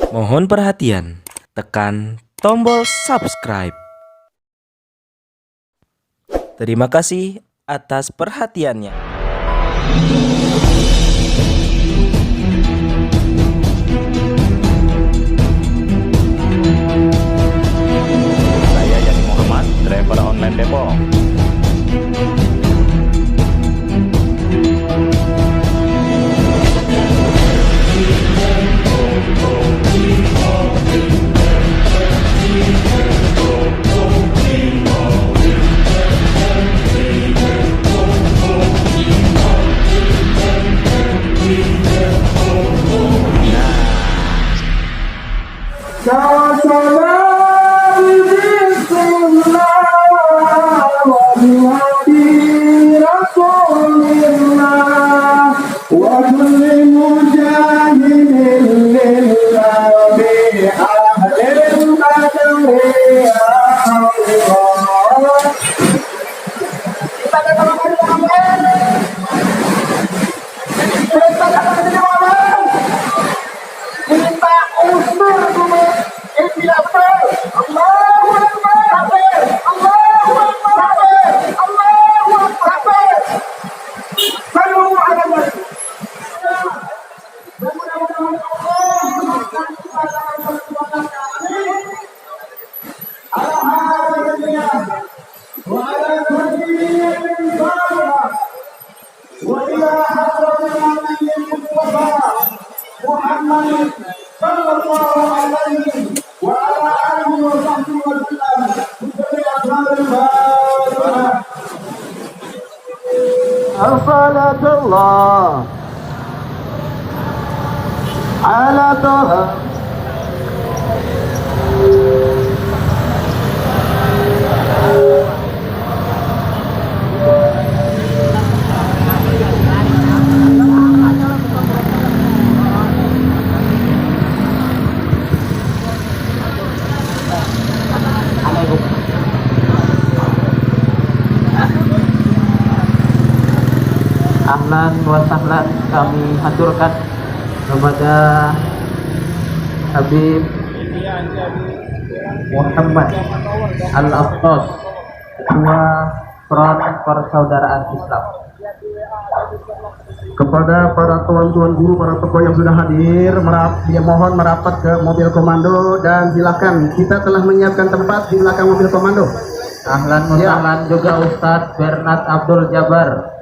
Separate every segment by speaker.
Speaker 1: Mohon perhatian, tekan tombol subscribe. Terima kasih atas perhatiannya.
Speaker 2: Saya Yani Muhammad, driver online Depok.
Speaker 3: Al-Falatullah ala Tuhan. Ahlan wa sahlan kami haturkan kepada Habib Muhammad Al-Aftos, Ketua Front Persaudaraan Islam.
Speaker 4: Kepada para tuan-tuan guru, para tokoh yang sudah hadir, mohon merapat ke mobil komando dan silakan, kita telah menyiapkan tempat di belakang mobil komando.
Speaker 3: Ahlan wa sahlan juga Ustadz Bernard Abdul Jabar.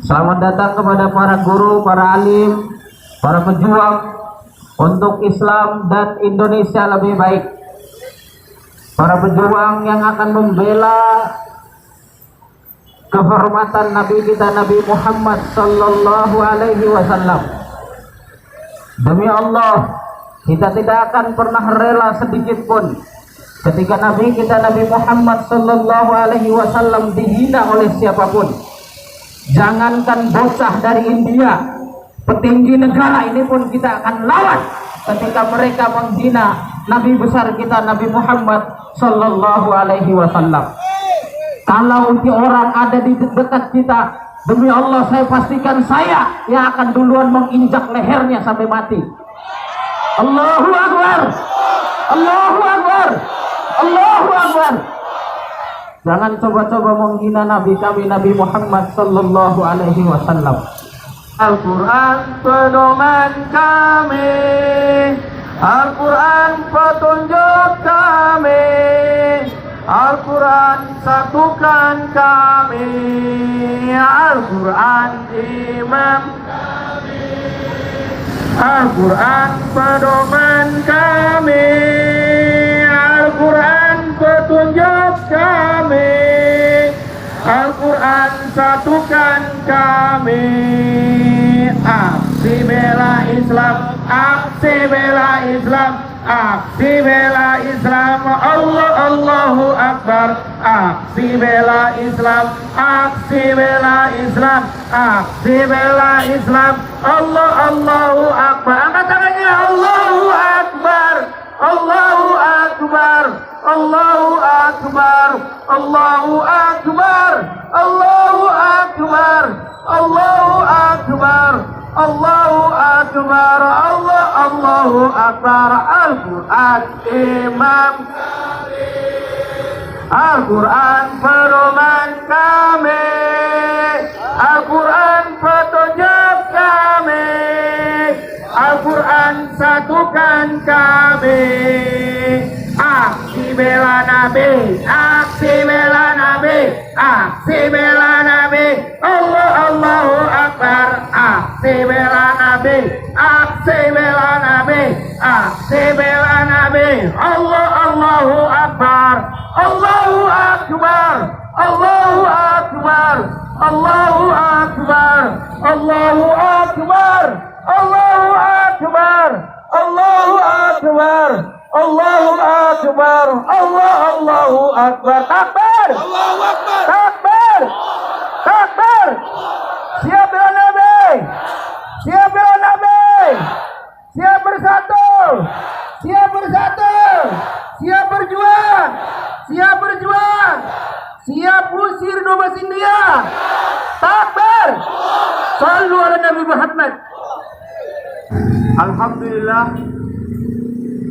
Speaker 3: Selamat datang kepada para guru, para alim, para pejuang untuk Islam dan Indonesia lebih baik. Para pejuang yang akan membela kehormatan Nabi kita, Nabi Muhammad sallallahu alaihi wasallam. Demi Allah, kita tidak akan pernah rela sedikit pun ketika Nabi kita, Nabi Muhammad sallallahu alaihi wasallam dihina oleh siapapun. Jangankan bocah dari India, petinggi negara ini pun kita akan lawan ketika mereka menghina Nabi besar kita, Nabi Muhammad sallallahu alaihi wasallam. Kalau orang ada di dekat kita, demi Allah saya pastikan saya yang akan duluan menginjak lehernya sampai mati. Allahu Akbar, Allahu Akbar, Allahu Akbar. Jangan coba-coba menghina Nabi kami, Nabi Muhammad sallallahu alaihi wasallam. Al-Quran pedoman kami, Al-Quran petunjuk kami, Al-Quran satukan kami, Al-Quran imam kami, Al-Quran pedoman kami, Al-Quran petunjuk kami, Al-Quran satukan kami. Aksi bela Islam, aksi bela Islam, aksi bela Islam. Allah Allahu Akbar. Aksi bela Islam, aksi bela Islam, aksi bela Islam. Allah Allahu Akbar. Angkat tangannya. Allahu Akbar, Allahu Akbar, Allahu Akbar, Allahu Akbar, Allahu Akbar, Allahu Akbar, Allahu Akbar, Allahu Akbar. Al-Quran imam, Al-Quran pedoman kami, Al-Quran petunjuk kami, Al-Quran satukan kami. Aksi bela Nabi, aksi bela Nabi, aksi bela Nabi. Allahu Akbar. Aksi bela Nabi, aksi bela Nabi, aksi bela Nabi. Allahu Akbar. Allahu Akbar. Allahu Akbar. Allahu Akbar. Allahu Akbar. Allahu Akbar. Allahu Akbar. Allahu Akbar. Allahu Akbar. Takbir. Allahu Akbar. Takbir. Takbir. Siap bela Nabi. Siap bela Nabi. Siap bersatu. Siap bersatu. Siap berjuang. Siap berjuang. Siap usir domba India. Takbir. Sallu ala Nabi Muhammad. Alhamdulillah.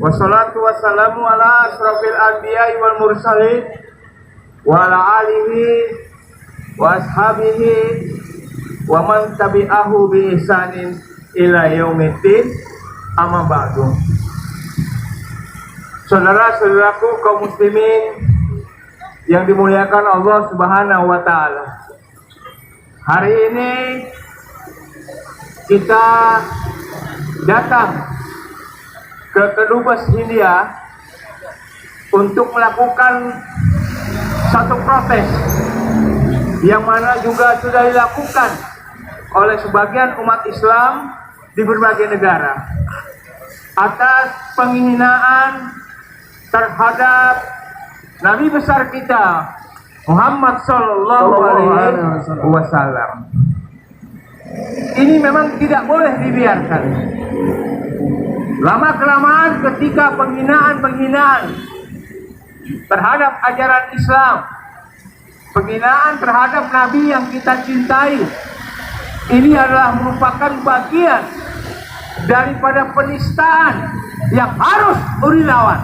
Speaker 3: Wassalatu wassalamu ala asrafil anbiya'i wal mursalin wa ala alihi wa ashabihi wa man tabi'ahu bi ihsanin ila yaumiddin. Amma ba'du. Saudara-saudaraku kaum muslimin yang dimuliakan Allah Subhanahu wa taala. Hari ini kita datang ke Kedubes Hindia untuk melakukan satu protes yang mana juga sudah dilakukan oleh sebagian umat Islam di berbagai negara atas penghinaan terhadap Nabi besar kita Muhammad Sallallahu Alaihi Wasallam. Ini memang tidak boleh dibiarkan. Lama-kelamaan ketika penghinaan terhadap ajaran Islam, penghinaan terhadap Nabi yang kita cintai, ini adalah merupakan bagian daripada penistaan yang harus dilawan.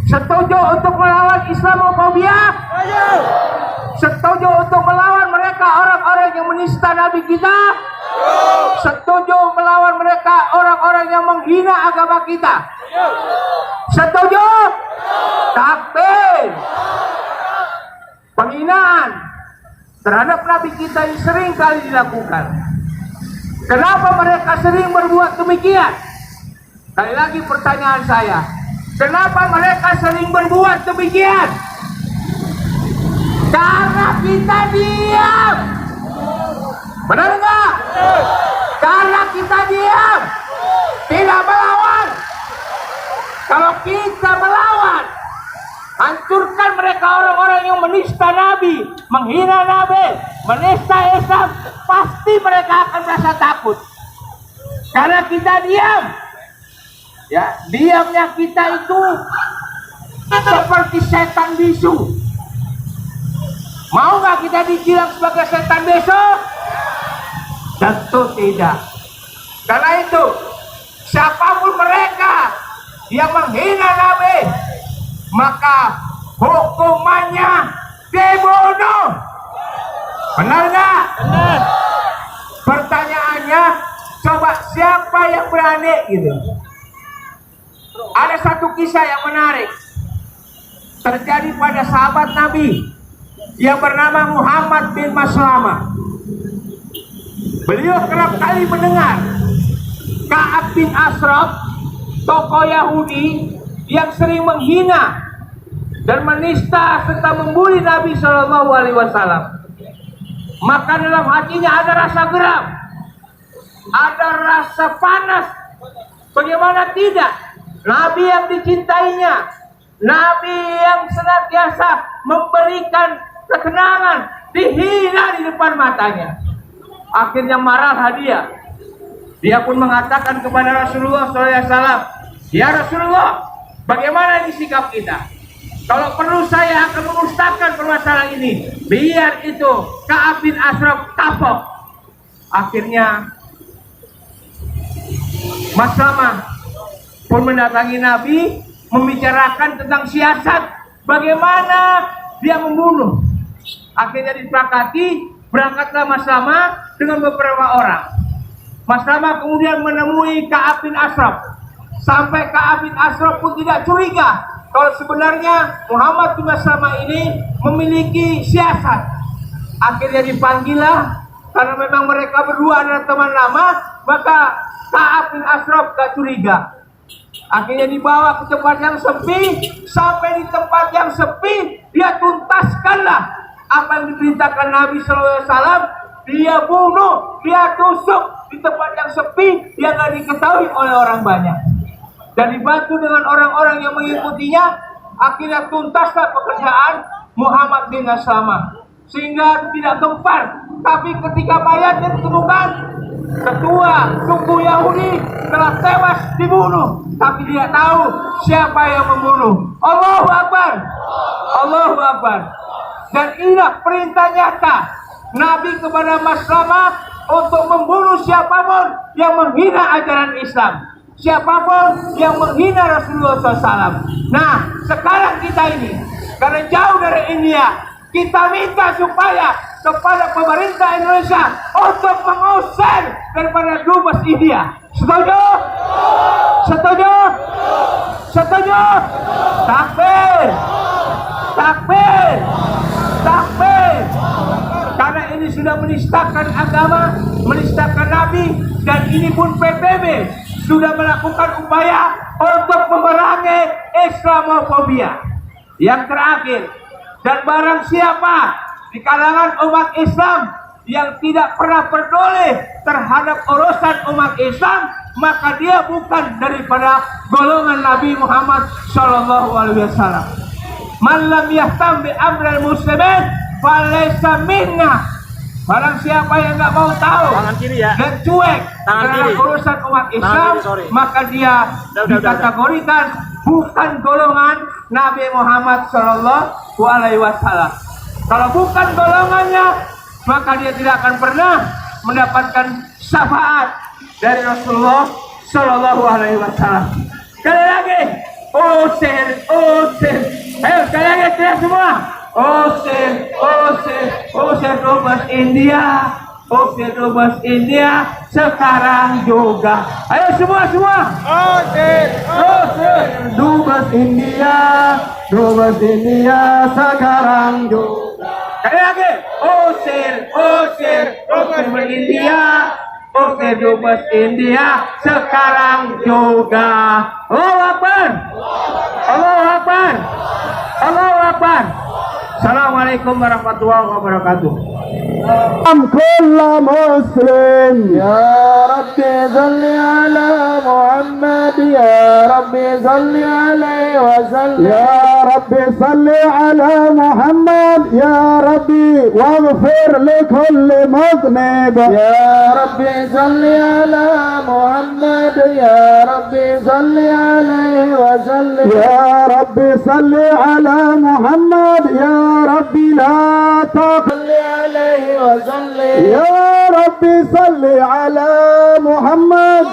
Speaker 3: Setuju untuk melawan Islamofobia? Setuju untuk melawan mereka orang-orang yang menista Nabi kita? Setuju melawan mereka orang-orang yang menghina agama kita? Setuju? Takbir. Penghinaan terhadap Nabi kita ini sering kali dilakukan. Kenapa mereka sering berbuat demikian? Sekali lagi pertanyaan saya, kenapa mereka sering berbuat demikian? Karena kita diam. Benar enggak? Karena kita diam, tidak melawan. Kalau kita melawan, hancurkan mereka orang-orang yang menista Nabi, menghina Nabi, menista Islam, pasti mereka akan merasa takut. Karena kita diam. Ya, diamnya kita itu seperti setan bisu. Mau nggak kita dibilang sebagai setan bisu? Tentu tidak. Karena itu, siapapun mereka yang menghina Nabi, maka hukumannya dibunuh. Benar nggak? Benar. Pertanyaannya, coba siapa yang berani gitu? Ada satu kisah yang menarik terjadi pada sahabat Nabi yang bernama Muhammad bin Maslamah. Beliau kerap kali mendengar Ka'ab bin Ashraf, tokoh Yahudi yang sering menghina dan menista serta membuli Nabi Shallallahu Alaihi Wasallam. Maka dalam hatinya ada rasa geram, ada rasa panas. Bagaimana tidak? Nabi yang dicintainya, Nabi yang senantiasa memberikan ketenangan, dihina di depan matanya. Akhirnya marahlah dia. Dia pun mengatakan kepada Rasulullah SAW, "Ya Rasulullah, bagaimana ini sikap kita? Kalau perlu saya akan memusnahkan permasalahan ini. Biar itu Ka'ab bin Ashraf kapok." Akhirnya
Speaker 5: Maslamah pun mendatangi Nabi, membicarakan tentang siasat bagaimana dia membunuh. Akhirnya disepakati, berangkatlah Maslamah dengan beberapa orang. Maslamah kemudian menemui Ka'ab bin Ashraf. Sampai Ka'ab bin Ashraf pun tidak curiga kalau sebenarnya Muhammad bin Maslamah ini memiliki siasat. Akhirnya dipanggillah, karena memang mereka berdua adalah teman lama, maka Ka'ab bin Ashraf gak curiga. Akhirnya dibawa ke tempat yang sepi. Sampai di tempat yang sepi, dia tuntaskanlah apa yang diperintahkan Nabi SAW. Dia bunuh, dia tusuk di tempat yang sepi yang gak diketahui oleh orang banyak. Dan dibantu dengan orang-orang yang mengikutinya, akhirnya tuntaslah pekerjaan Muhammad bin Maslamah, sehingga tidak gempar. Tapi ketika mayatnya ditemukan, ketua suku Yahudi telah tewas dibunuh, tapi dia tahu siapa yang membunuh. Allahu Akbar, Allahu Akbar. Dan inilah perintah nyata Nabi kepada Maslamah untuk membunuh siapapun yang menghina ajaran Islam, siapapun yang menghina Rasulullah SAW. Nah, sekarang kita ini, karena jauh dari India, kita minta supaya kepada pemerintah Indonesia untuk mengusir daripada dubes India. Setuju? Setuju? Setuju? Takbir! Takbir! Takbir! Karena ini sudah menistakan agama, menistakan Nabi, dan ini pun PBB sudah melakukan upaya untuk memerangi Islamofobia. Yang terakhir, dan barang siapa di kalangan umat Islam yang tidak pernah peduli terhadap urusan umat Islam, maka dia bukan daripada golongan Nabi Muhammad SAW. Man lam yahtam bi amril muslimin falaysa minna. Barang siapa yang nggak mau tahu dan cuek terhadap urusan umat Islam, maka dia dikategorikan bukan golongan Nabi Muhammad SAW. Kalau bukan golongannya, maka dia tidak akan pernah mendapatkan syafaat dari Rasulullah SAW. Sekali lagi, usir, usir. Ayo sekali lagi teriak semua. Usir, usir, usir dubes India. Usir dubes India sekarang juga. Ayo semua. Usir, usir dubes India. Dubes India sekarang juga. Sekali lagi. Usir, usir, usir India. Usir dubes India sekarang juga. Allahu Akbar. Allahu Akbar. Allahu Akbar. Assalamualaikum warahmatullahi wabarakatuh.
Speaker 4: كل مسلم يا ربي صل على محمد يا ربي صل عليه وسلم يا ربي صل على محمد يا ربي واغفر لكل مذنب يا ربي صل على محمد يا ربي صل عليه وسلم يا ربي صل على محمد يا ربي لا تقل عليه وسلم يا ربي صل على محمد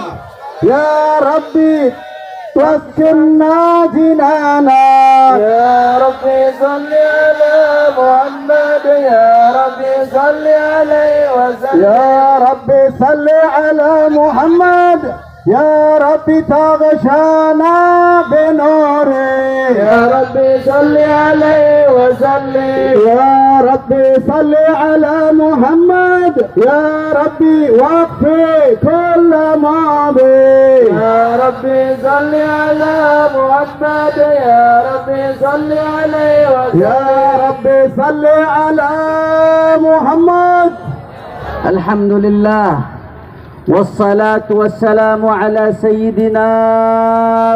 Speaker 4: يا ربي واسكننا جنانا يا ربي صل على محمد يا ربي صل عليه وسلم يا ربي صل على محمد يا ربي تغشانا بنوره يا ربي صل عليه وسلم يا ربي صل على محمد يا ربي واكفي كل ماضي يا ربي صل على محمد يا ربي صل عليه وسلم يا ربي صل على محمد. الحمد لله والصلاة والسلام على سيدنا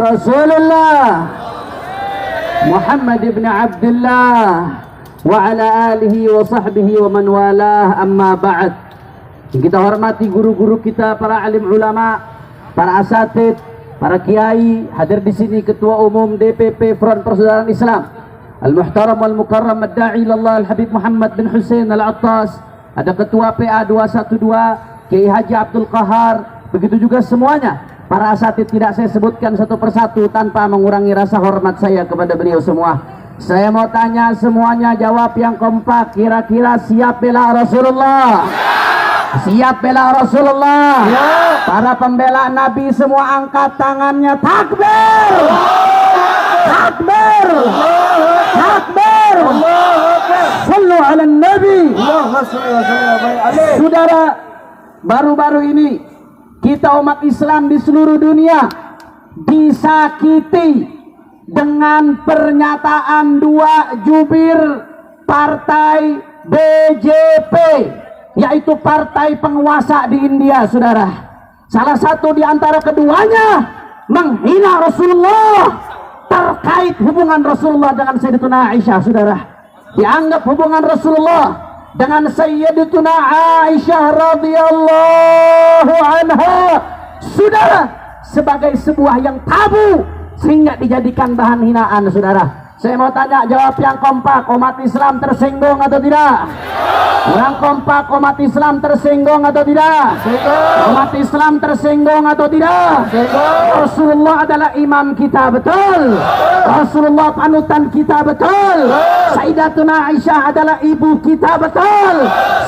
Speaker 4: رسول الله محمد بن عبد الله وعلى آله وصحبه ومن والاه. Amma ba'd. Kita hormati guru-guru kita, para alim ulama, para asatid, para kiai, hadir di sini Ketua Umum DPP Front Persaudaraan Islam Al-Muhtaram Wal-Mukarram Ad-Da'i Ilallah Al-Habib Muhammad bin Hussein Al-Attas, ada Ketua PA 212 Kiai Haji Abdul Qahar, begitu juga semuanya Para asatid tidak saya sebutkan satu persatu tanpa mengurangi rasa hormat saya kepada beliau semua. Saya mau tanya semuanya, jawab yang kompak. Kira-kira siap bela Rasulullah? Siap bela Rasulullah? Para pembela Nabi semua angkat tangannya. Takbir! Takbir! Takbir! Sallu ala Nabi. Saudara, baru-baru ini kita umat Islam di seluruh dunia disakiti dengan pernyataan dua jubir partai BJP, yaitu partai penguasa di India, saudara. Salah satu di antara keduanya menghina Rasulullah terkait hubungan Rasulullah dengan Sayyidatuna Aisyah, saudara. Dianggap hubungan Rasulullah dengan Sayyidatuna Aisyah radhiyallahu anha, saudara, sebagai sebuah yang tabu sehingga dijadikan bahan hinaan, saudara. Saya mau tanya, jawab yang kompak. Umat Islam tersinggung atau tidak? Orang kompak, umat Islam tersinggung atau tidak? Umat Islam tersinggung atau tidak? Rasulullah adalah imam kita, betul. Rasulullah panutan kita, betul. Sayyidatuna Aisyah adalah ibu kita, betul.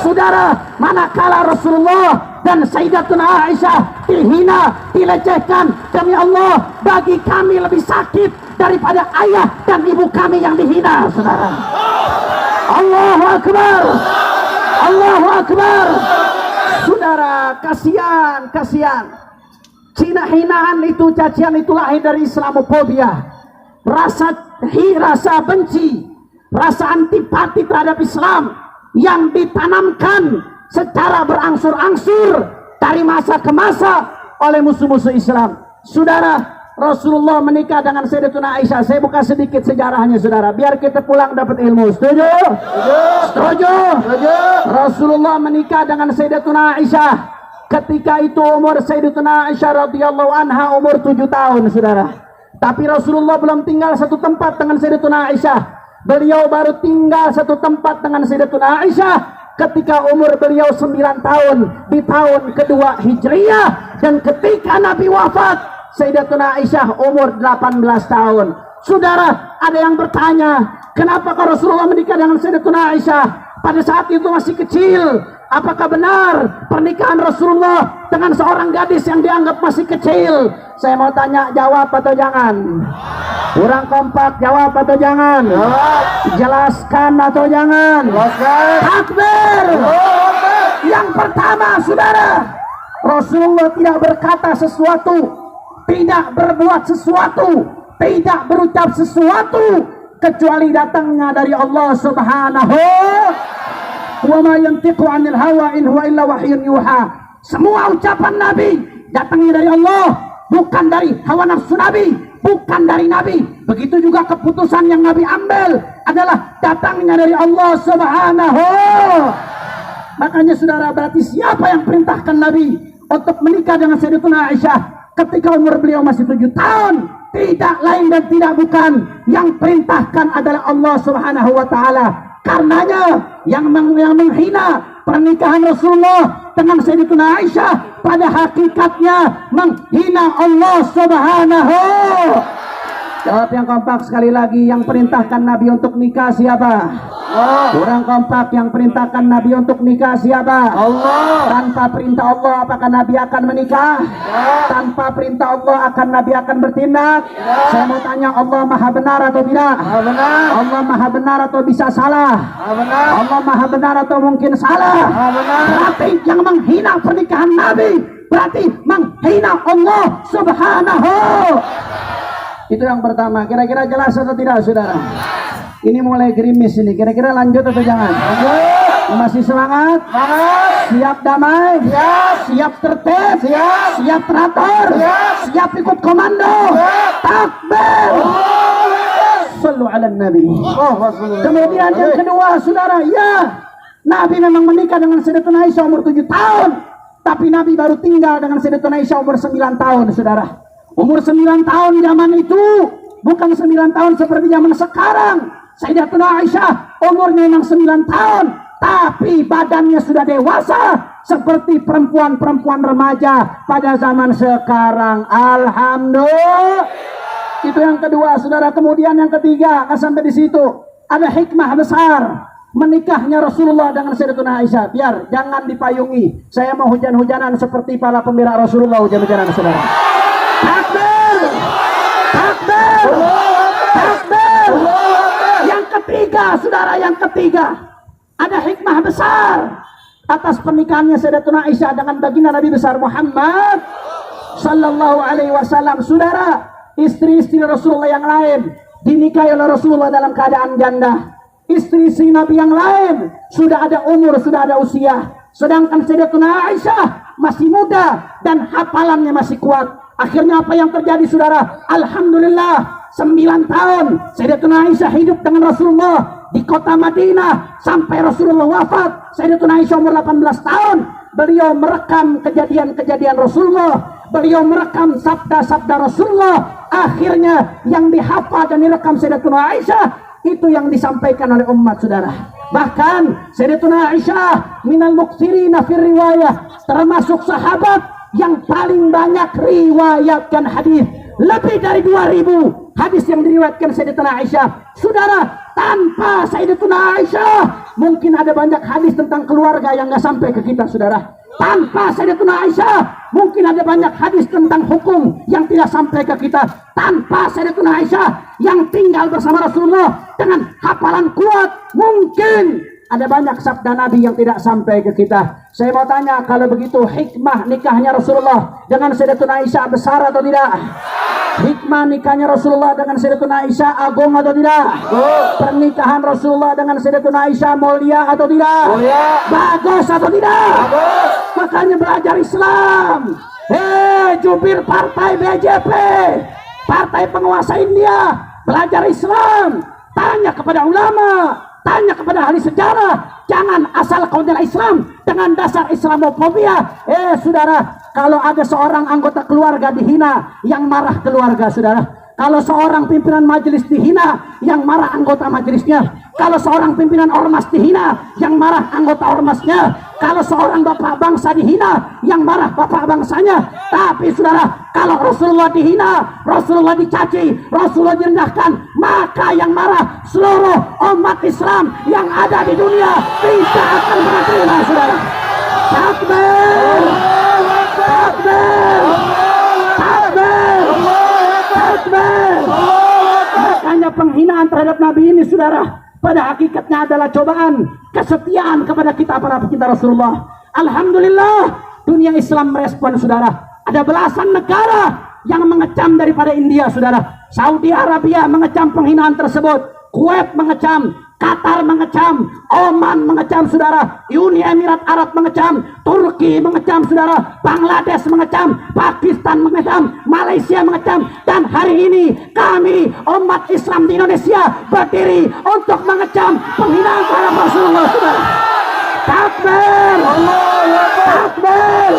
Speaker 4: Saudara, manakala Rasulullah dan Sayyidatuna Aisyah dihina, dilecehkan, demi Allah, bagi kami lebih sakit daripada ayah dan ibu kami yang dihina, saudara. Allahu Akbar, Allahu Akbar. Saudara, kasihan. Cina hinaan itu, cacian itu lahir dari Islamofobia. Rasa benci, rasa antipati terhadap Islam yang ditanamkan secara berangsur-angsur dari masa ke masa oleh musuh-musuh Islam. Saudara, Rasulullah menikah dengan Sayyidatuna Aisyah. Saya buka sedikit sejarahnya, saudara, biar kita pulang dapat ilmu. Setuju? Setuju? Rasulullah menikah dengan Sayyidatuna Aisyah. Ketika itu umur Sayyidatuna Aisyah radhiyallahu anha umur 7 tahun, saudara. Tapi Rasulullah belum tinggal satu tempat dengan Sayyidatuna Aisyah. Beliau baru tinggal satu tempat dengan Sayyidatuna Aisyah ketika umur beliau 9 tahun, di tahun kedua Hijriyah. Dan ketika Nabi wafat, Sayyidatuna Aisyah umur 18 tahun. Saudara, ada yang bertanya, kenapa kalau Rasulullah menikah dengan Sayyidatuna Aisyah pada saat itu masih kecil? Apakah benar pernikahan Rasulullah dengan seorang gadis yang dianggap masih kecil? Saya mau tanya, jawab atau jangan? Kurang kompak, jawab atau jangan? Jelaskan atau jangan? Takbir! Yang pertama, saudara, Rasulullah tidak berkata sesuatu, tidak berbuat sesuatu, tidak berucap sesuatu kecuali datangnya dari Allah Subhanahu wa ma yantiqu 'anil hawa in huwa illa wahyun yuha. Semua ucapan Nabi datangnya dari Allah, bukan dari hawa nafsu Nabi, bukan dari Nabi. Begitu juga keputusan yang Nabi ambil adalah datangnya dari Allah Subhanahu. Makanya saudara, berarti siapa yang perintahkan Nabi untuk menikah dengan Sayyidatuna Aisyah ketika umur beliau masih 7 tahun? Tidak lain dan tidak bukan, yang perintahkan adalah Allah Subhanahu wa ta'ala. Karenanya yang menghina pernikahan Rasulullah dengan Sayyidatuna Aisyah pada hakikatnya menghina Allah Subhanahu. Jawab yang kompak sekali lagi, yang perintahkan Nabi untuk nikah siapa? Kurang kompak, yang perintahkan Nabi untuk nikah siapa? Allah. Tanpa perintah Allah apakah Nabi akan menikah? Tanpa perintah Allah akan Nabi akan bertindak? Saya mau tanya, Allah maha benar atau tidak? Allah maha benar atau bisa salah? Allah maha benar atau mungkin salah? Berarti yang menghina pernikahan Nabi berarti menghina Allah Subhanahu. Itu yang pertama. Kira-kira jelas atau tidak, saudara? Ini mulai gerimis ini. Kira-kira lanjut atau jangan? Masih semangat? Siap damai? Siap tertib? Siap teratur? Siap ikut komando? Takbir! Sallu ala Nabi. Kemudian yang kedua, saudara, ya, Nabi memang menikah dengan Sayyidatuna Aisyah umur 7 tahun. Tapi Nabi baru tinggal dengan Sayyidatuna Aisyah umur 9 tahun, saudara. Umur 9 tahun zaman itu bukan 9 tahun seperti zaman sekarang. Sayyidatuna Aisyah umurnya memang 9 tahun, tapi badannya sudah dewasa seperti perempuan-perempuan remaja pada zaman sekarang. Alhamdulillah. Itu yang kedua, saudara. Kemudian yang ketiga, sampai di situ ada hikmah besar menikahnya Rasulullah dengan Sayyidatuna Aisyah. Biar jangan dipayungi. Saya mau hujan-hujanan seperti para pembela Rasulullah, hujan-hujanan, saudara. Takbir, takbir, takbir. Yang ketiga, saudara, yang ketiga, ada hikmah besar atas pernikahannya Sayyidatuna Aisyah dengan baginda Nabi besar Muhammad sallallahu alaihi wasallam. Saudara, istri-istri Rasulullah yang lain dinikahi oleh Rasulullah dalam keadaan janda. Istri-istri Nabi yang lain sudah ada umur, sudah ada usia. Sedangkan Sayyidatuna Aisyah masih muda dan hafalannya masih kuat. Akhirnya apa yang terjadi, saudara? Alhamdulillah, 9 tahun Sayyidatuna Aisyah hidup dengan Rasulullah di kota Madinah sampai Rasulullah wafat. Sayyidatuna Aisyah umur 18 tahun. Beliau merekam kejadian-kejadian Rasulullah. Beliau merekam sabda-sabda Rasulullah. Akhirnya yang dihafal dan direkam Sayyidatuna Aisyah itu yang disampaikan oleh umat, saudara. Bahkan Sayyidatuna Aisyah minal muktsirina fir riwayah, termasuk sahabat yang paling banyak riwayatkan hadis. Lebih dari 2000 hadis yang diriwayatkan Sayyidatuna Aisyah. Saudara, tanpa Sayyidatuna Aisyah mungkin ada banyak hadis tentang keluarga yang nggak sampai ke kita, saudara. Tanpa Sayyidatuna Aisyah mungkin ada banyak hadis tentang hukum yang tidak sampai ke kita. Tanpa Sayyidatuna Aisyah yang tinggal bersama Rasulullah dengan hafalan kuat, mungkin ada banyak sabda Nabi yang tidak sampai ke kita. Saya mau tanya, kalau begitu hikmah nikahnya Rasulullah dengan Sayyidatuna Aisyah besar atau tidak? Hikmah nikahnya Rasulullah dengan Sayyidatuna Aisyah agung atau tidak? Pernikahan Rasulullah dengan Sayyidatuna Aisyah mulia atau tidak? Bagus atau tidak? Makanya belajar Islam. Jubir partai BJP, partai penguasa India, belajar Islam. Tanya kepada ulama, tanya kepada ahli sejarah. Jangan asal kau bela Islam dengan dasar Islamofobia. Saudara, kalau ada seorang anggota keluarga dihina, yang marah keluarga, saudara. Kalau seorang pimpinan majelis dihina, yang marah anggota majelisnya. Kalau seorang pimpinan ormas dihina, yang marah anggota ormasnya. Kalau seorang bapak bangsa dihina, yang marah bapak bangsanya. Tapi saudara, kalau Rasulullah dihina, Rasulullah dicaci, Rasulullah direndahkan, maka yang marah seluruh umat Islam yang ada di dunia tidak akan pernah terima, saudara. Takbir, takbir, takbir, takbir. Makanya penghinaan terhadap Nabi ini, saudara, pada hakikatnya adalah cobaan kesetiaan kepada kita para pecinta Rasulullah. Alhamdulillah, dunia Islam merespon, saudara. Ada belasan negara yang mengecam daripada India, saudara. Saudi Arabia mengecam penghinaan tersebut, Kuwait mengecam, Qatar mengecam, Oman mengecam, saudara. Uni Emirat Arab mengecam, Turki mengecam, saudara. Bangladesh mengecam, Pakistan mengecam, Malaysia mengecam. Dan hari ini kami umat Islam di Indonesia berdiri untuk mengecam penghinaan terhadap Rasulullah, saudara. Takbir, takbir.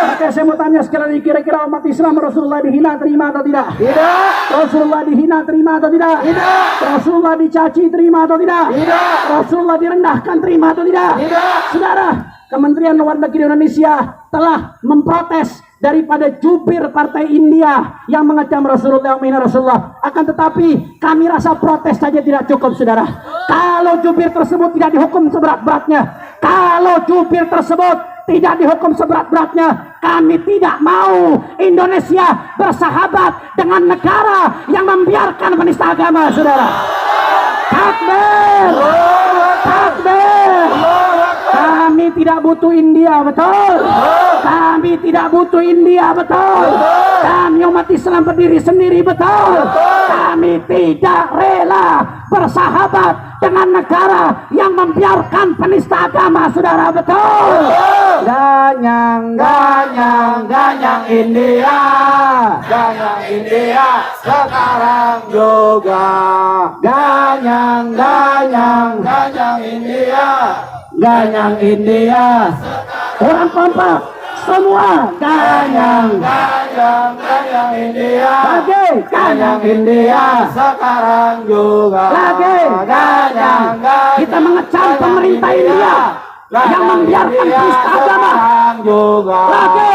Speaker 4: Maka saya mau tanya sekali lagi, kira-kira umat Islam Rasulullah dihina terima atau tidak? Tidak. Rasulullah dihina terima atau tidak? Tidak. Rasulullah dicaci terima atau tidak? Tidak. Rasulullah direndahkan terima atau tidak? Tidak. Saudara, Kementerian Luar Negeri Indonesia telah memprotes daripada jubir partai India yang mengecam Rasulullah, menghina Rasulullah. Akan tetapi kami rasa protes saja tidak cukup, saudara. Kalau jubir tersebut tidak dihukum seberat-beratnya, kalau jubir tersebut tidak dihukum seberat-beratnya, kami tidak mau Indonesia bersahabat dengan negara yang membiarkan penista agama, saudara. Takbir, takbir. Kami tidak butuh India, betul. Kami tidak butuh India, betul. Kami umat Islam berdiri sendiri, betul. Kami tidak rela bersahabat dengan negara yang membiarkan penista agama, saudara, betul. Ganyang, ganyang, ganyang India, ganyang India sekarang juga. Ganyang, ganyang, ganyang India, ganyang India. Orang kompak semua. Ganyang, ganyang, ganyang India. Lagi, ganyang India sekarang juga. Lagi, ganyang, ganyang. Kita mengecam pemerintah India. yang membiarkan penista agama. Lagi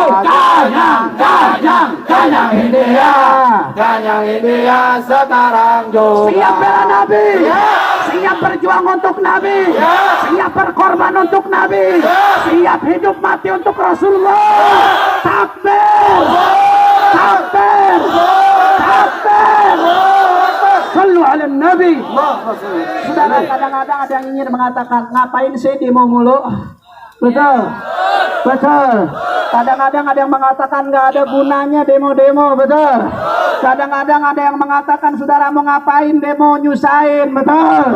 Speaker 4: ganyang India sekarang juga. Siap bela Nabi, siap berjuang untuk Nabi, siap berkorban untuk Nabi, siap hidup mati untuk Rasulullah. Takbir, takbir, takbir. Sallu ala Nabi. Saudara, kadang-kadang ada yang ingin mengatakan, ngapain sih demo mulu? Betul, betul. Kadang-kadang ada yang mengatakan nggak ada gunanya demo-demo, betul. Kadang-kadang ada yang mengatakan, saudara mau ngapain demo, nyusahin, betul,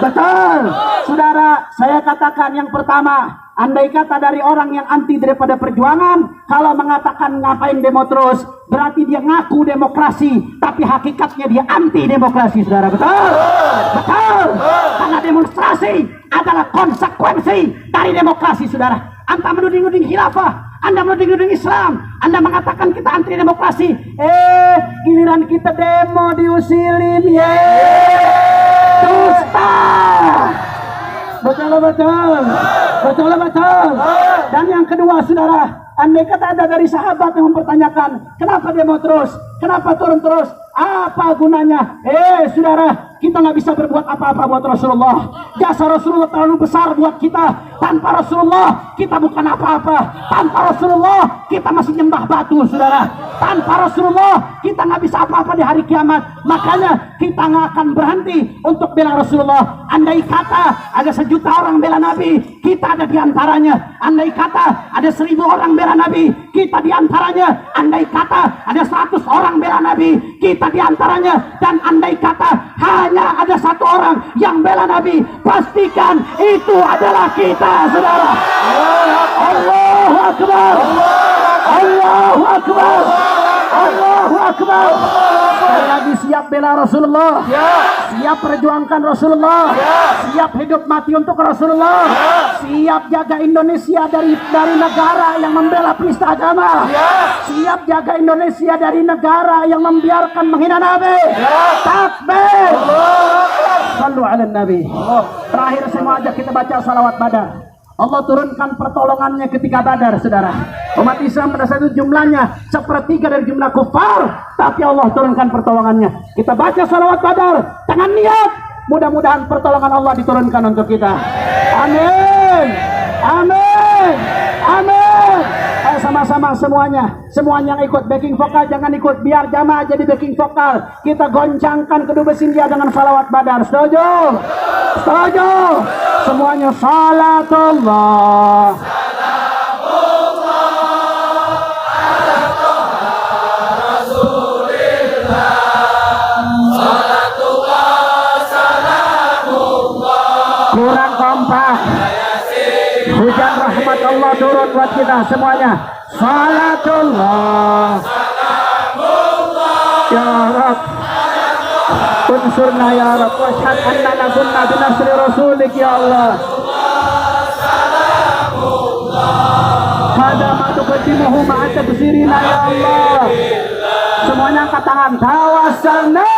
Speaker 4: betul. Saudara, saya katakan yang pertama, andai kata dari orang yang anti daripada perjuangan, kalau mengatakan ngapain demo terus, berarti dia ngaku demokrasi, tapi hakikatnya dia anti demokrasi, saudara, betul, betul. Karena demonstrasi adalah konsekuensi dari demokrasi, saudara. Anda menuding-nuding khilafah, Anda menuding-nuding Islam, Anda mengatakan kita anti demokrasi, giliran kita demo diusilin, dusta. Betul, betul, betul, betul. Dan yang kedua, saudara, andai kata ada dari sahabat yang mempertanyakan, kenapa demo terus, kenapa turun terus, apa gunanya? Saudara, kita nggak bisa berbuat apa-apa buat Rasulullah. Jasa Rasulullah terlalu besar buat kita. Tanpa Rasulullah kita bukan apa-apa. Tanpa Rasulullah kita masih nyembah batu, saudara. Tanpa Rasulullah kita nggak bisa apa-apa di hari kiamat. Makanya kita nggak akan berhenti untuk bela Rasulullah. Andai kata ada 1.000.000 orang bela Nabi, kita ada di antaranya. Andai kata ada 1.000 orang bela Nabi, kita di antaranya. Andai kata ada 100 orang bela Nabi, kita di antaranya. Dan andai kata hanya ada 1 orang yang bela Nabi, pastikan itu adalah kita, saudara. Allahu Akbar, Allahu Akbar, Allahu Akbar. Sekali lagi, siap bela Rasulullah, siap perjuangkan Rasulullah, siap hidup mati untuk Rasulullah, siap jaga Indonesia dari negara yang membela penista agama, siap jaga Indonesia dari negara yang membiarkan menghina Nabi. Takbir. Sallu ala Nabi. Terakhir saya mau ajak kita baca salawat Badar. Allah turunkan pertolongannya ketika Badar, saudara. Umat Islam pada saat itu jumlahnya 1/3 dari jumlah kufar, tapi Allah turunkan pertolongannya. Kita baca salawat Badar dengan niat, mudah-mudahan pertolongan Allah diturunkan untuk kita. Amin, amin, amin. Ayo sama-sama semuanya yang ikut backing vokal jangan ikut, biar jamaah jadi backing vokal. Kita goncangkan kedua besin dia dengan salawat Badar. Setuju? Setuju? Semuanya salatullah. Kurang kompak. Hujan rahmat Allah turun buat kita semuanya. Salatullah. Ya Rab, unsurna ya Rab, washhad annana kunna binasri rasulik ya Allah. Hada ma tuqaddimuhu ma'a tabsirina ya Allah. Semuanya angkat tangan. Tawassalna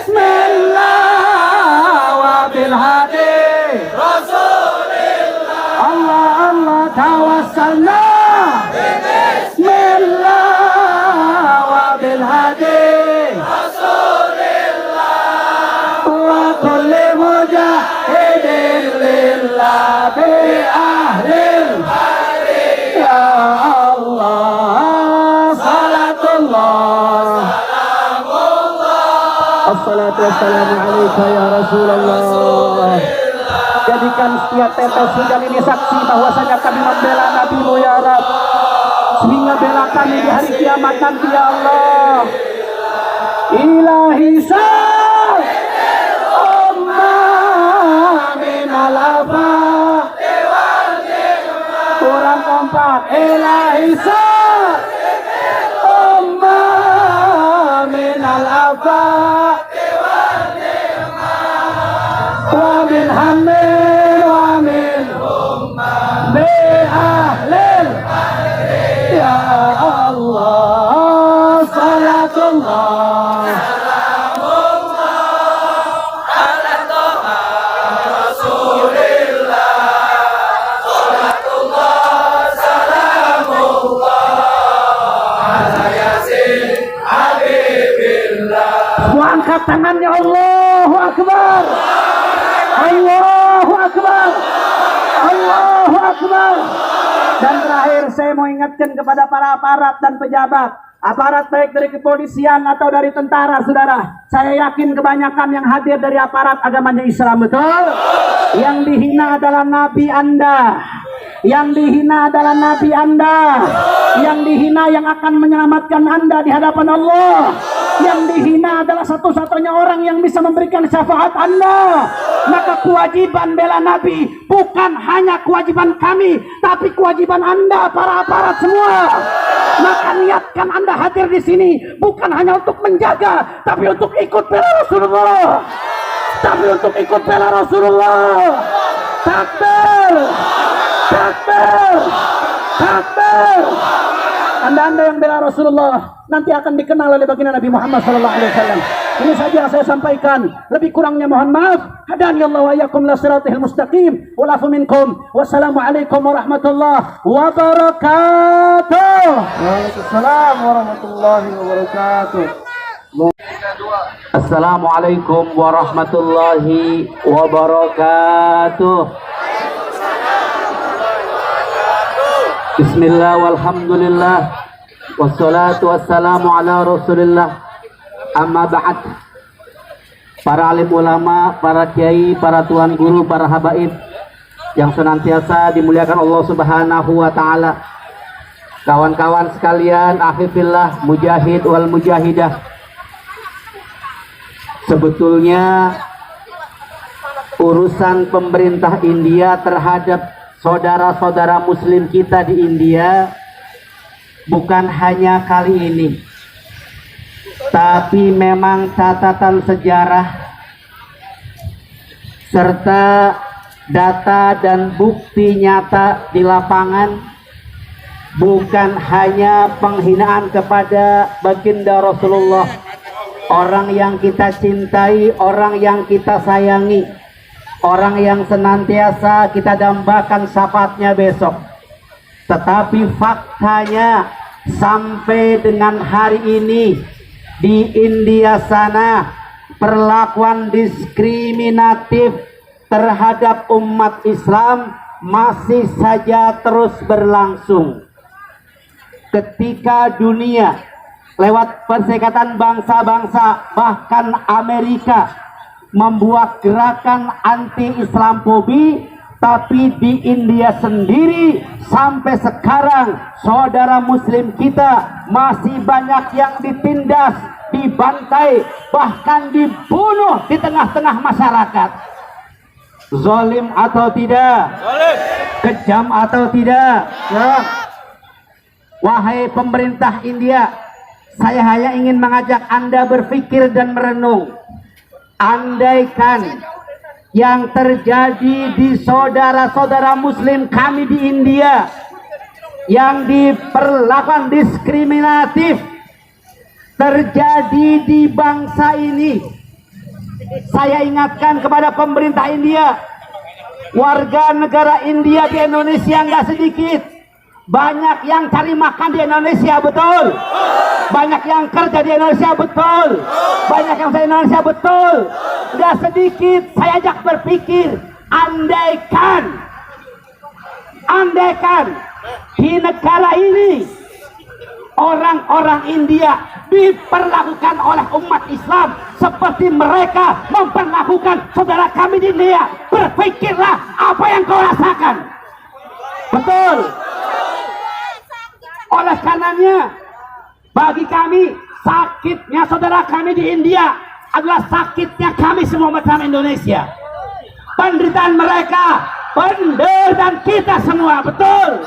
Speaker 4: bismillah wa bil hadi Rasulillah. Allah Allah tawassalna bismillah wa bil hadi Rasulillah wa kulli mujahidin lillah bi ahlil ya Allah. Salatullah. Assalatu wassalamu alaika ya Rasulullah. Jadikan setiap tetes hujan ini saksi bahwasanya kami membela Nabi-Mu ya Rab, sehingga bela kami di hari kiamat nanti ya Allah. Ilahi sal ummah minal afah. Kurang kompak. Ilahi sal ummah minal afah. Wa min hammin wa min bi ahlil ya Allah. Salatullah. Angkat tangannya, Allahu Akbar. Allahu Akbar. Allahu Akbar. Dan terakhir saya mau ingatkan kepada para aparat dan pejabat, aparat baik dari kepolisian atau dari tentara, saudara. Saya yakin kebanyakan yang hadir dari aparat agamanya Islam, betul? Yang dihina adalah Nabi Anda. Yang dihina adalah Nabi Anda. Yang dihina yang akan menyelamatkan Anda di hadapan Allah. Yang dihina adalah satu-satunya orang yang bisa memberikan syafaat Anda. Maka kewajiban bela Nabi bukan hanya kewajiban kami, tapi kewajiban Anda, para aparat semua. Maka niatkan Anda hadir di sini bukan hanya untuk menjaga, tapi untuk ikut bela Rasulullah. Tapi untuk ikut bela Rasulullah. Takbir, takbir, takbir. Anda yang bela Rasulullah nanti akan dikenal oleh baginda Nabi Muhammad SAW. Ini saja yang saya sampaikan. Lebih kurangnya mohon maaf. Hadani Allah wa iyyakum ila siratal mustaqim. Walafu minkum. Wassalamualaikum warahmatullahi wabarakatuh. Waalaikumsalam warahmatullahi wabarakatuh. Assalamualaikum warahmatullahi wabarakatuh. Bismillah walhamdulillah wassalatu wassalamu ala rasulillah. Amma ba'd. Para alim ulama, para kiai, para tuan guru, para habaib yang senantiasa dimuliakan Allah Subhanahu wa taala. Kawan-kawan sekalian, akhifillah, mujahid wal mujahidah. Sebetulnya urusan pemerintah India terhadap saudara-saudara muslim kita di India bukan hanya kali ini, tapi memang catatan sejarah serta data dan bukti nyata di lapangan. Bukan hanya penghinaan kepada baginda Rasulullah, orang yang kita cintai, orang yang kita sayangi, orang yang senantiasa kita dambakan syafaatnya besok. Tetapi faktanya sampai dengan hari ini di India sana perlakuan diskriminatif terhadap umat Islam masih saja terus berlangsung. Ketika dunia lewat Perserikatan Bangsa-Bangsa bahkan Amerika membuat gerakan anti-Islamofobi, tapi di India sendiri sampai sekarang saudara muslim kita masih banyak yang ditindas, dibantai, bahkan dibunuh di tengah-tengah masyarakat. Zalim atau tidak? Kejam atau tidak? Ya. Wahai pemerintah India, saya hanya ingin mengajak Anda berpikir dan merenung. Andaikan yang terjadi di saudara-saudara muslim kami di India yang diperlakukan diskriminatif terjadi di bangsa ini, saya ingatkan kepada pemerintah India, warga negara India di Indonesia nggak sedikit. Banyak yang cari makan di Indonesia, betul. Banyak yang kerja di Indonesia, betul. Banyak yang di Indonesia, betul. Tidak sedikit saya ajak berpikir, andaikan di negara ini orang-orang India diperlakukan oleh umat Islam seperti mereka memperlakukan saudara kami di India, berpikirlah apa yang kau rasakan. Betul. Oleh karenanya, bagi kami sakitnya saudara kami di India adalah sakitnya kami semua umat Indonesia. Penderitaan mereka, penderitaan kita semua, betul.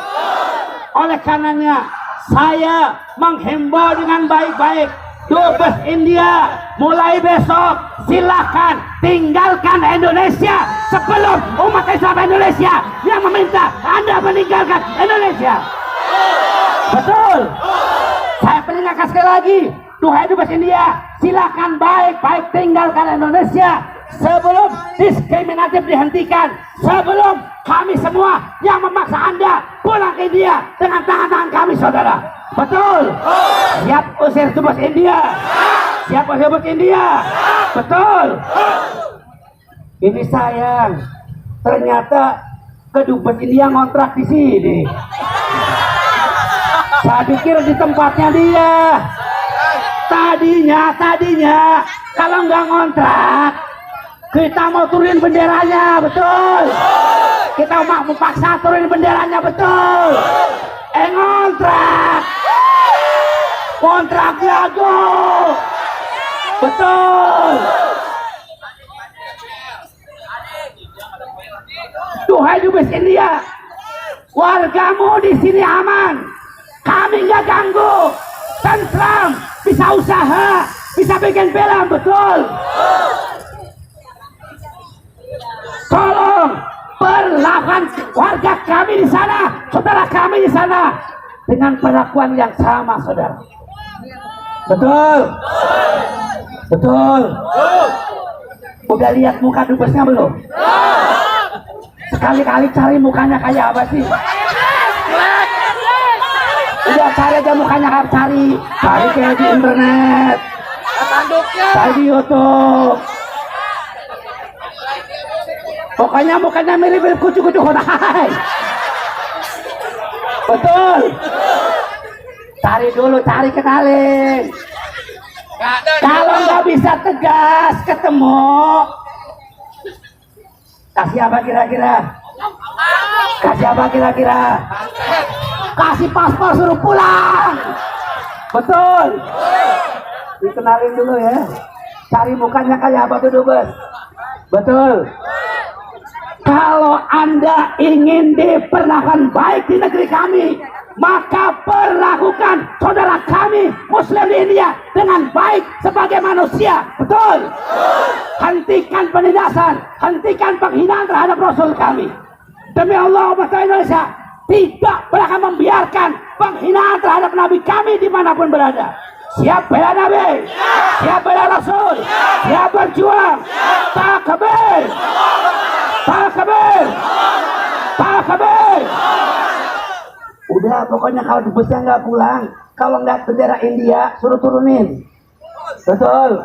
Speaker 4: Oleh karenanya, saya menghimbau dengan baik-baik, Dubes India, mulai besok silakan tinggalkan Indonesia sebelum umat Islam Indonesia yang meminta Anda meninggalkan Indonesia. Betul. Saya peringatkan sekali lagi, duhai Dubes India, silakan baik-baik tinggalkan Indonesia sebelum diskriminatif dihentikan, sebelum kami semua yang memaksa Anda pulang ke India dengan tangan-tangan kami, saudara. Betul. Siap usir Dubes India. Siapa hebat India? Betul. Ini sayang, ternyata kedubes India ngontrak di sini. Saya pikir di tempatnya dia. Tadinya kalau nggak ngontrak, kita mau turunin benderanya, betul. Kita mau paksa turunin benderanya, betul. Kontrak jago, betul. Duhai dubes India, wargamu di sini aman, kami nggak ganggu, tentram, bisa usaha, bisa bikin film, betul. Tolong perlakukan warga kami di sana, saudara kami di sana dengan perlakuan yang sama, saudara. Betul. Betul. Udah lihat muka dubesnya belum? Sekali-kali cari mukanya kayak apa sih? Udah cari aja mukanya, cari kayak di internet, cari di YouTube. Pokoknya mukanya mirip-mirip kucu-kucu hodai. Betul. Cari dulu, cari kenalin. Kalau nggak bisa tegas ketemu, kasih apa kira-kira? Kasih apa kira-kira? Kasih paspor, suruh pulang. Betul. Dikenalin dulu ya. Cari mukanya kayak apa tuh dubes? Betul. Kalau Anda ingin diperlakukan baik di negeri kami, maka perlakukan saudara kami Muslim di India dengan baik sebagai manusia. Betul. Hentikan penindasan, hentikan penghinaan terhadap Rasul kami. Demi Allah, umat Indonesia tidak akan membiarkan penghinaan terhadap Nabi kami dimanapun berada. Siap bela Nabi, siap bela Rasul, siap berjuang. Takbir, takbir, takbir. Udah, pokoknya kalau dubesnya nggak pulang, kalau nggak bendera India, suruh turunin. Betul.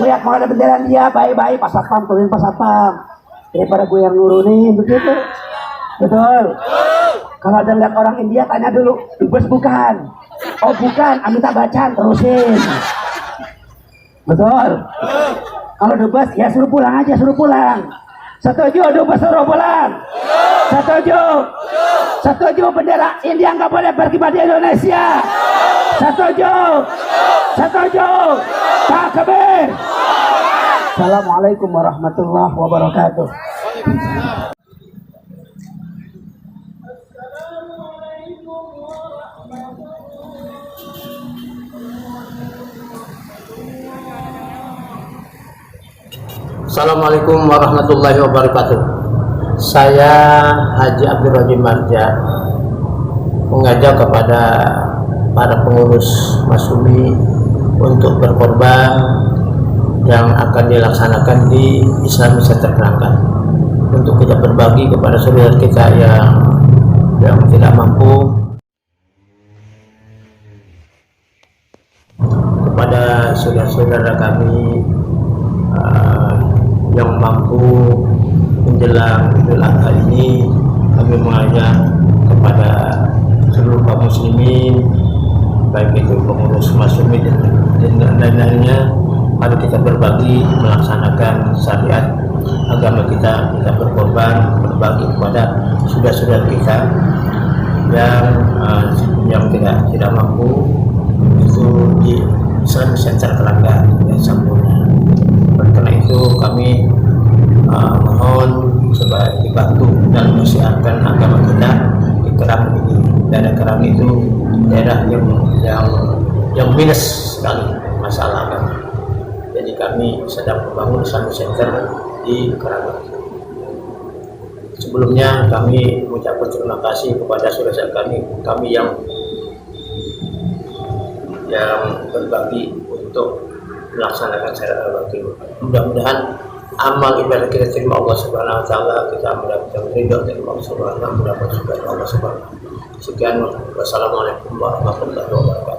Speaker 4: Lihat mau ada bendera India, baik-baik, pas satpam, turunin pas satpam. Daripada gue yang nurunin, begitu. Betul. Kalau ada lihat orang India, tanya dulu, dubes bukan? Oh bukan, minta bacaan, terusin. Betul. Kalau dubes, ya suruh pulang aja, suruh pulang. Setuju dubes suruh pulang? Setuju. Setuju bendera India nggak boleh berkibar di Indonesia? Setuju. Setuju. Takbir. Assalamualaikum warahmatullahi wabarakatuh.
Speaker 6: Assalamualaikum warahmatullahi wabarakatuh. Saya Haji Abdul Rajim Marja mengajak kepada para pengurus Masumi untuk berkorban yang akan dilaksanakan di Islamic Center Keranggan, untuk kita berbagi kepada saudara kita yang tidak mampu, kepada saudara-saudara kami yang mampu menjelang Idul Adha ini. Kami mengajak kepada seluruh kaum muslimin, baik itu pengurus Masumi dan lain-lainnya, mari kita berbagi melaksanakan syariat agama kita berkorban, berbagi kepada saudara-saudara kita yang tidak mampu, itu di Islamic Center Keranggan yang sempurna. Karena itu kami mohon supaya dibantu dan menyiarkan agama kita di Kerang ini. Daerah Kerang itu daerah yang minus sekali masalah agama. Jadi kami sedang membangun Islamic Center di Kerang. Sebelumnya kami mengucapkan terima kasih kepada saudara kami yang berbagi untuk melaksanakan syariat al-batil. Mudah-mudahan amal ibadah kita terima Allah Subhanahu wa taala, kita mendapatkan ridho dari Allah Subhanahu wa taala, mendapat surga Allah Subhanahu. Sekian, wassalamualaikum warahmatullahi wabarakatuh.